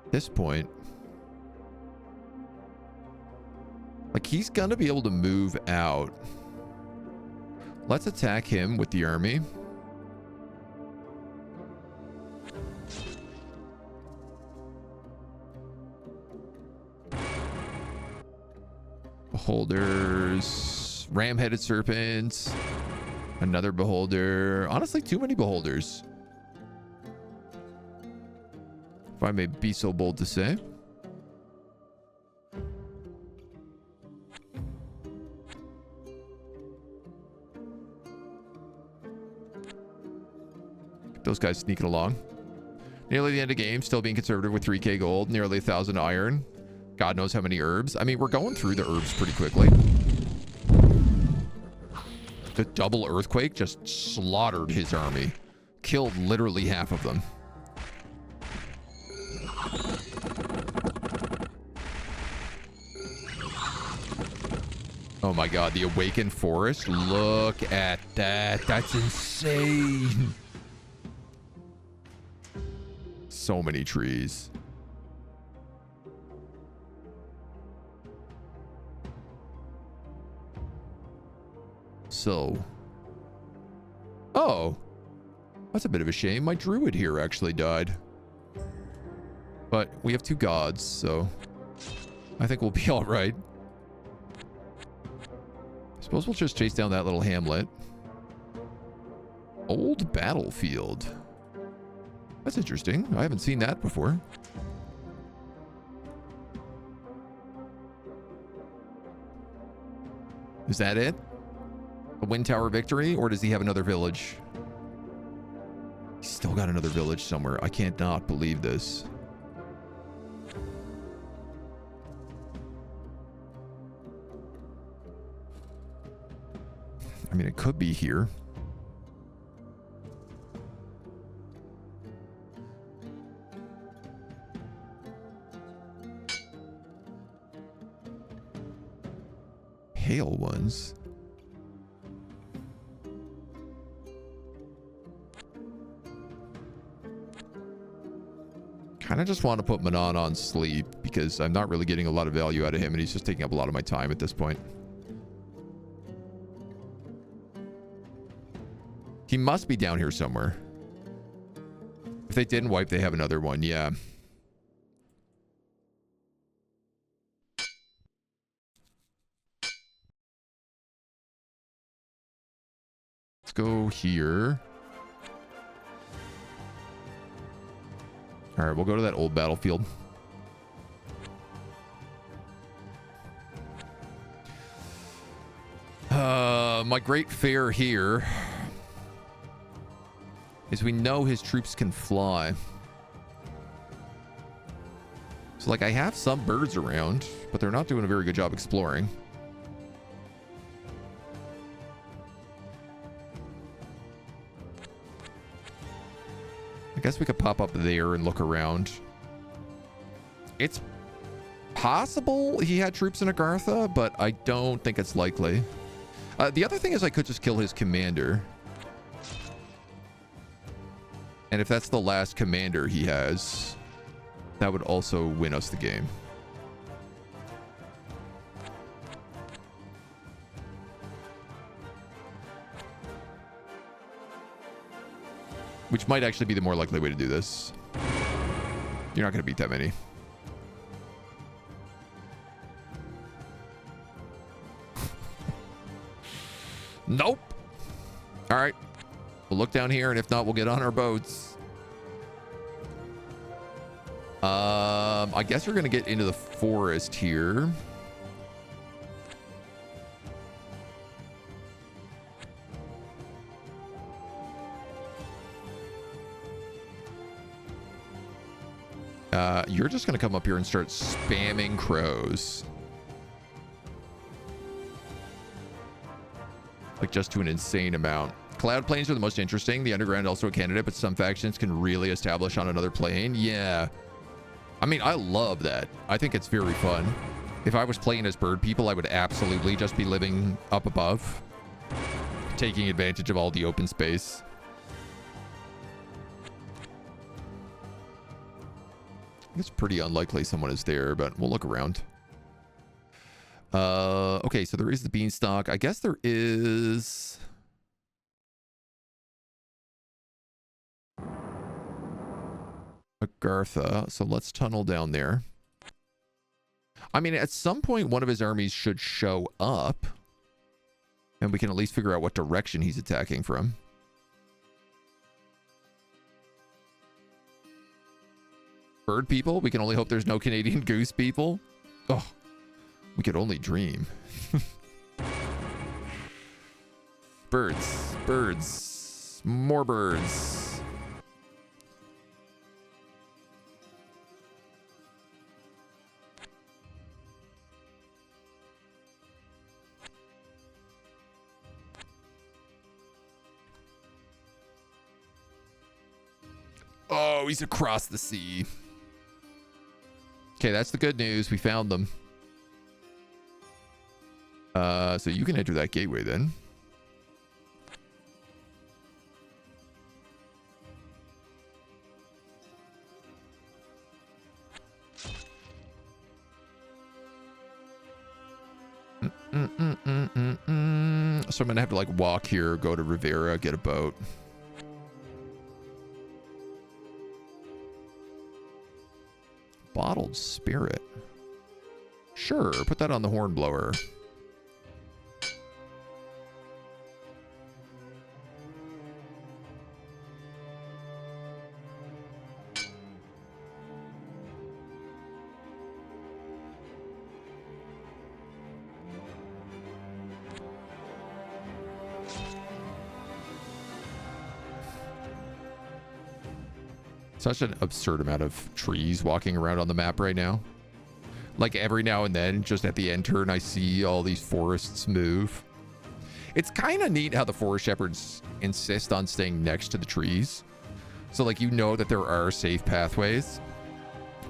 At this point, like, he's gonna be able to move out. Let's attack him with the army. Beholders. Ram-headed serpents. Another beholder. Honestly, too many beholders, if I may be so bold to say. Those guys sneaking along. Nearly the end of game, still being conservative with 3k gold, nearly 1,000 iron. God knows how many herbs. I mean, we're going through the herbs pretty quickly. The double earthquake just slaughtered his army. Killed literally half of them. Oh my god, the awakened forest. Look at that. That's insane. So many trees. So. Oh. That's a bit of a shame. My druid here actually died. But we have 2 gods, so I think we'll be all right. I suppose we'll just chase down that little hamlet. Old battlefield. That's interesting. I haven't seen that before. Is that it? A Wind Tower victory? Or does he have another village? He's still got another village somewhere. I can't not believe this. I mean, it could be here. Hail ones. Kind of just want to put Manon on sleep because I'm not really getting a lot of value out of him and he's just taking up a lot of my time at this point. He must be down here somewhere. If they didn't wipe, they have another one. Yeah. Let's go here. All right, we'll go to that old battlefield. My great fear here is we know his troops can fly. So, like, I have some birds around, but they're not doing a very good job exploring. I guess we could pop up there and look around. It's possible he had troops in Agartha, but I don't think it's likely. The other thing is I could just kill his commander. And if that's the last commander he has, that would also win us the game. Which might actually be the more likely way to do this. You're not going to beat that many. Nope. All right. We'll look down here, and if not, we'll get on our boats. I guess we're going to get into the forest here. You're just going to come up here and start spamming crows. Like, just to an insane amount. Cloud planes are the most interesting. The underground also a candidate, but some factions can really establish on another plane. Yeah. I mean, I love that. I think it's very fun. If I was playing as bird people, I would absolutely just be living up above, taking advantage of all the open space. It's pretty unlikely someone is there, but we'll look around. Okay, so there is the beanstalk. I guess there is... Agartha. So let's tunnel down there. I mean, at some point, one of his armies should show up. And we can at least figure out what direction he's attacking from. Bird people? We can only hope there's no Canadian goose people. Oh, we could only dream. Birds. Birds. More birds. Oh, he's across the sea. Okay, that's the good news. We found them. So you can enter that gateway then. So I'm gonna have to like walk here, go to Rivera, get a boat. Bottled spirit. Sure, put that on the hornblower. Such an absurd amount of trees walking around on the map right now. Like every now and then, just at the end turn, I see all these forests move. It's kind of neat how the forest shepherds insist on staying next to the trees. So, like, you know that there are safe pathways.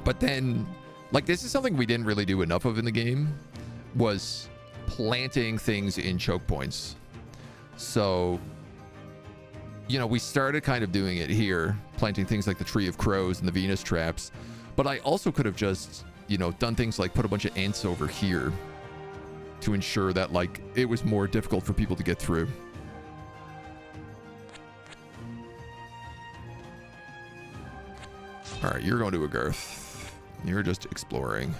But then, like, this is something we didn't really do enough of in the game, was planting things in choke points. So, you know, we started kind of doing it here, planting things like the Tree of Crows and the Venus traps. But I also could have just, you know, done things like put a bunch of ants over here to ensure that, like, it was more difficult for people to get through. All right, you're going to a Garth. You're just exploring.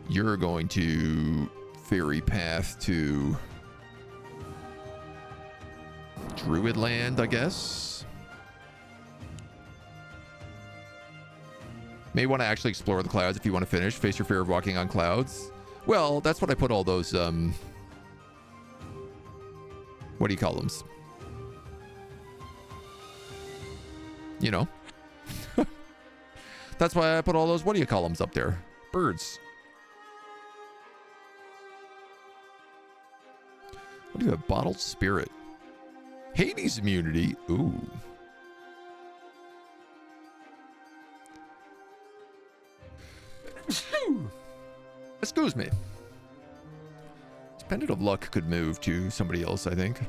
You're going to ferry path to Druid land, I guess. May want to actually explore the clouds if you want to finish. Face your fear of walking on clouds. Well, that's what I put all those, what do you call them? You know. That's why I put all those, what do you call them up there? Birds. What do you have? Bottled spirit. Hades immunity. Ooh. Excuse me. This Pendant of Luck could move to somebody else, I think.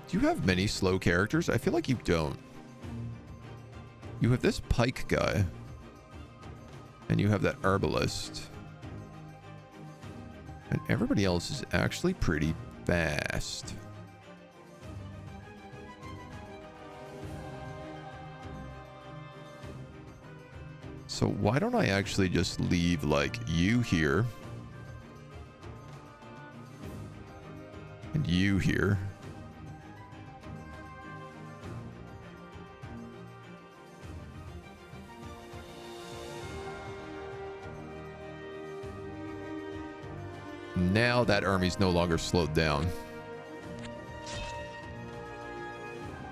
Do you have many slow characters? I feel like you don't. You have this pike guy. And you have that arbalist. And everybody else is actually pretty fast. So why don't I actually just leave, like, you here. And you here. Now that army's no longer slowed down.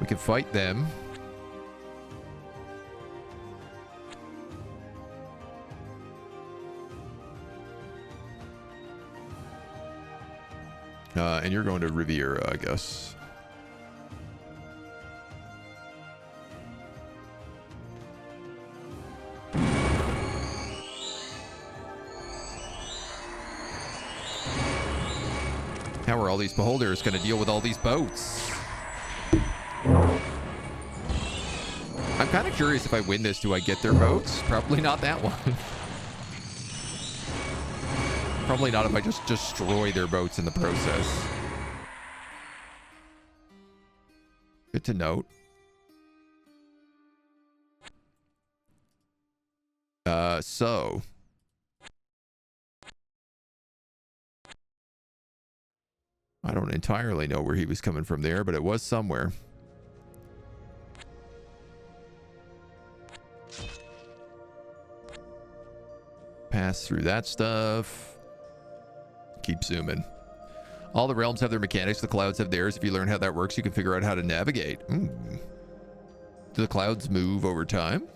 We can fight them. And you're going to Riviera, I guess. How are all these beholders going to deal with all these boats? I'm kind of curious, if I win this, do I get their boats? Probably not that one. Probably not if I just destroy their boats in the process. Good to note. So... I don't entirely know where he was coming from there, but it was somewhere. Pass through that stuff. Keep zooming. All the realms have their mechanics. The clouds have theirs. If you learn how that works, you can figure out how to navigate. Do the clouds move over time?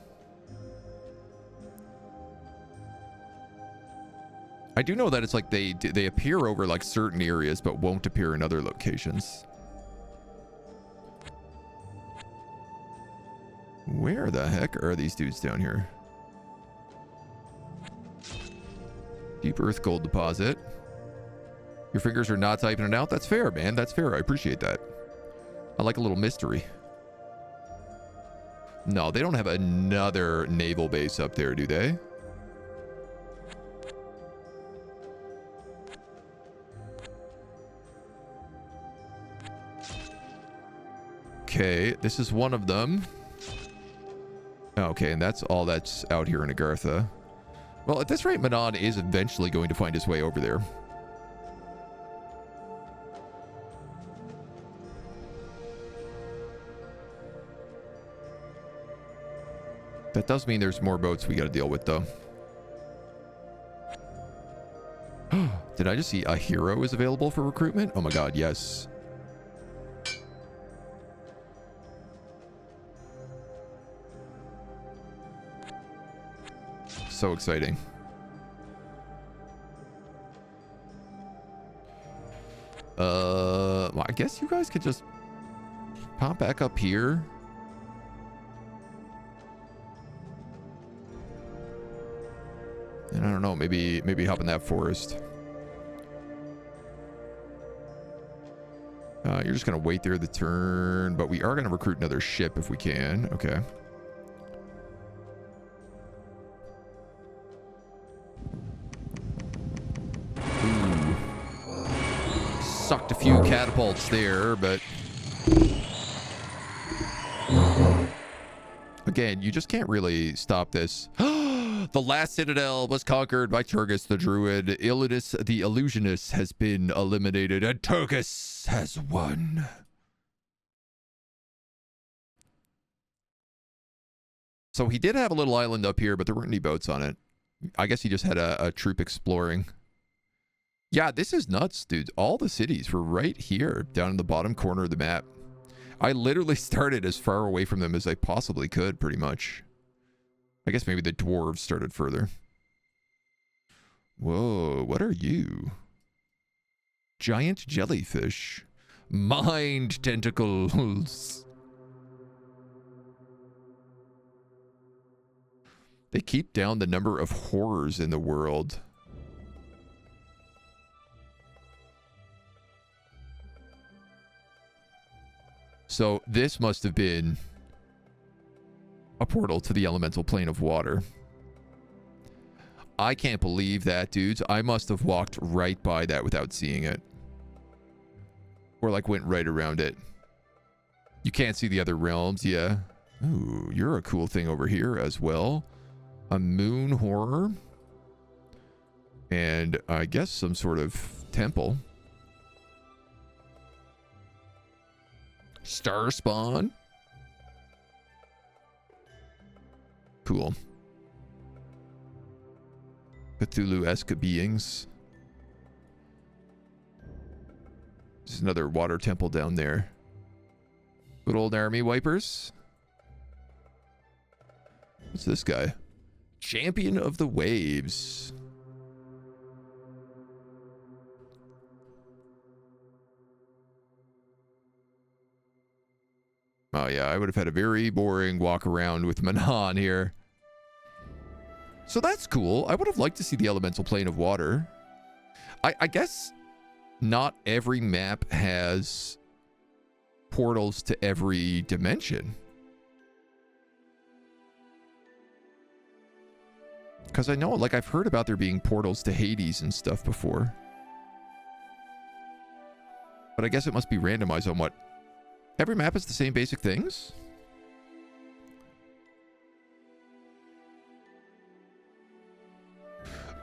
I do know that it's like they appear over like certain areas, but won't appear in other locations. Where the heck are these dudes down here? Deep Earth Gold Deposit. Your fingers are not typing it out? That's fair, man. That's fair. I appreciate that. I like a little mystery. No, they don't have another naval base up there, do they? Okay, this is one of them. Okay, and that's all that's out here in Agartha. Well, at this rate, Manon is eventually going to find his way over there. That does mean there's more boats we got to deal with, though. Did I just see a hero is available for recruitment? Oh my god, yes. So exciting. Well, I guess you guys could just pop back up here. And I don't know, maybe hop in that forest. You're just gonna wait there the turn, but we are gonna recruit another ship if we can. Okay. Ooh. Sucked a few catapults there, but again, you just can't really stop this. The last citadel was conquered by Turgus the druid. Illidus the illusionist has been eliminated, and Turgus has won. So he did have a little island up here, but there weren't any boats on it. I guess he just had a troop exploring. Yeah, this is nuts, dude. All the cities were right here, down in the bottom corner of the map. I literally started as far away from them as I possibly could, pretty much. I guess maybe the dwarves started further. Whoa, what are you? Giant jellyfish. Mind tentacles. They keep down the number of horrors in the world. So this must have been a portal to the elemental plane of water. I can't believe that, dudes. I must have walked right by that without seeing it. Or like went right around it. You can't see the other realms, yeah. Ooh, you're a cool thing over here as well. A moon horror. And I guess some sort of temple. Star spawn. Cool. Cthulhu-esque beings. There's another water temple down there. Good old army wipers. What's this guy? Champion of the waves. Oh yeah, I would have had a very boring walk around with Manon here. So that's cool. I would have liked to see the elemental plane of water. I guess not every map has portals to every dimension. Because I know, like, I've heard about there being portals to Hades and stuff before. But I guess it must be randomized on what? Every map is the same basic things?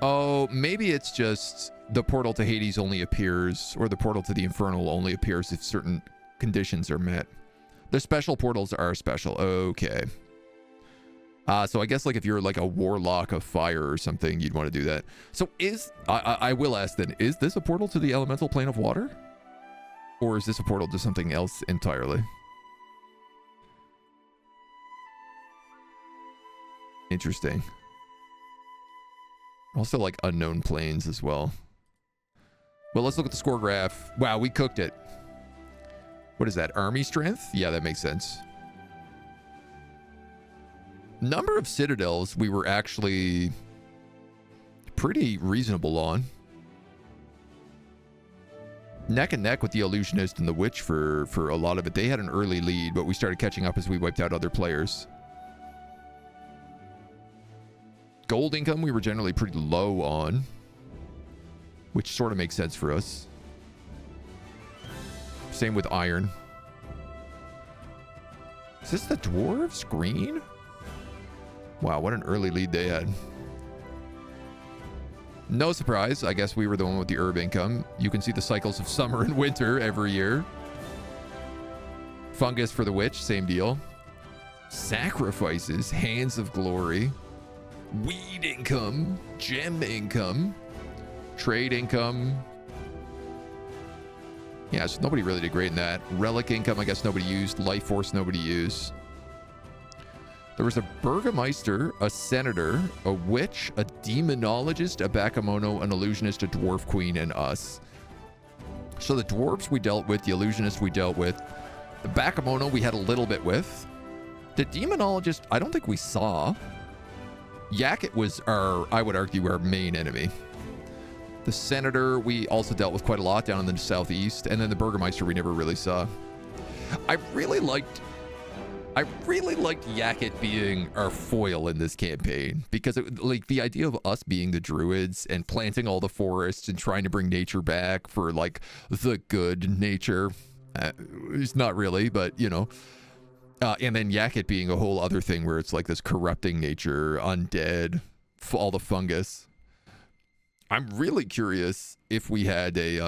Oh, maybe it's just the portal to Hades only appears, or the portal to the Infernal only appears if certain conditions are met. The special portals are special. Okay. So I guess like if you're like a warlock of fire or something, you'd want to do that. So I will ask then, is this a portal to the elemental plane of water? Or is this a portal to something else entirely? Interesting. Also like unknown planes as well. Well, let's look at the score graph. Wow, we cooked it. What is that? Army strength? Yeah, that makes sense. Number of citadels we were actually pretty reasonable on. Neck and neck with the illusionist and the witch for a lot of it. They had an early lead, but we started catching up as we wiped out other players. Gold income we were generally pretty low on, which sort of makes sense for us. Same with iron. Is this the dwarves? Green? Wow, what an early lead they had. No surprise, I guess we were the one with the herb income. You can see the cycles of summer and winter every year. Fungus for the witch, same deal. Sacrifices, hands of glory. Weed income, gem income, trade income. Yeah, so nobody really did great in that. Relic income, I guess nobody used. Life force, nobody used. There was a burgomeister, a senator, a witch, a demonologist, a bakemono, an illusionist, a dwarf queen, and us. So the dwarves we dealt with, the illusionist we dealt with, the bakemono we had a little bit with. The demonologist, I don't think we saw. Yakut was I would argue, our main enemy. The senator we also dealt with quite a lot down in the southeast, and then the burgomeister we never really saw. I really liked Yakut being our foil in this campaign, because like the idea of us being the druids and planting all the forests and trying to bring nature back for like the good nature. It's not really, but you know. And then Yakut being a whole other thing where it's like this corrupting nature, undead, all the fungus. I'm really curious if we had a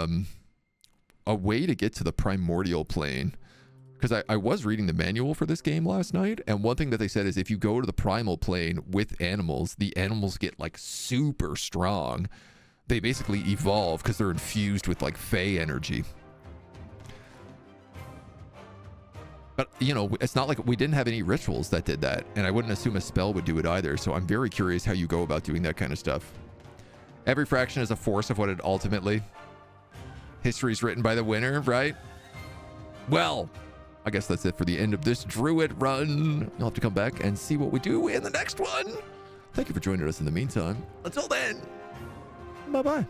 way to get to the primordial plane. Because I was reading the manual for this game last night, and one thing that they said is if you go to the primal plane with animals, the animals get like super strong. They basically evolve because they're infused with like Fey energy. But, you know, it's not like we didn't have any rituals that did that, and I wouldn't assume a spell would do it either, so I'm very curious how you go about doing that kind of stuff. Every fraction is a force of what it ultimately... History's written by the winner, right? Well, I guess that's it for the end of this druid run. You'll have to come back and see what we do in the next one. Thank you for joining us in the meantime. Until then, bye-bye.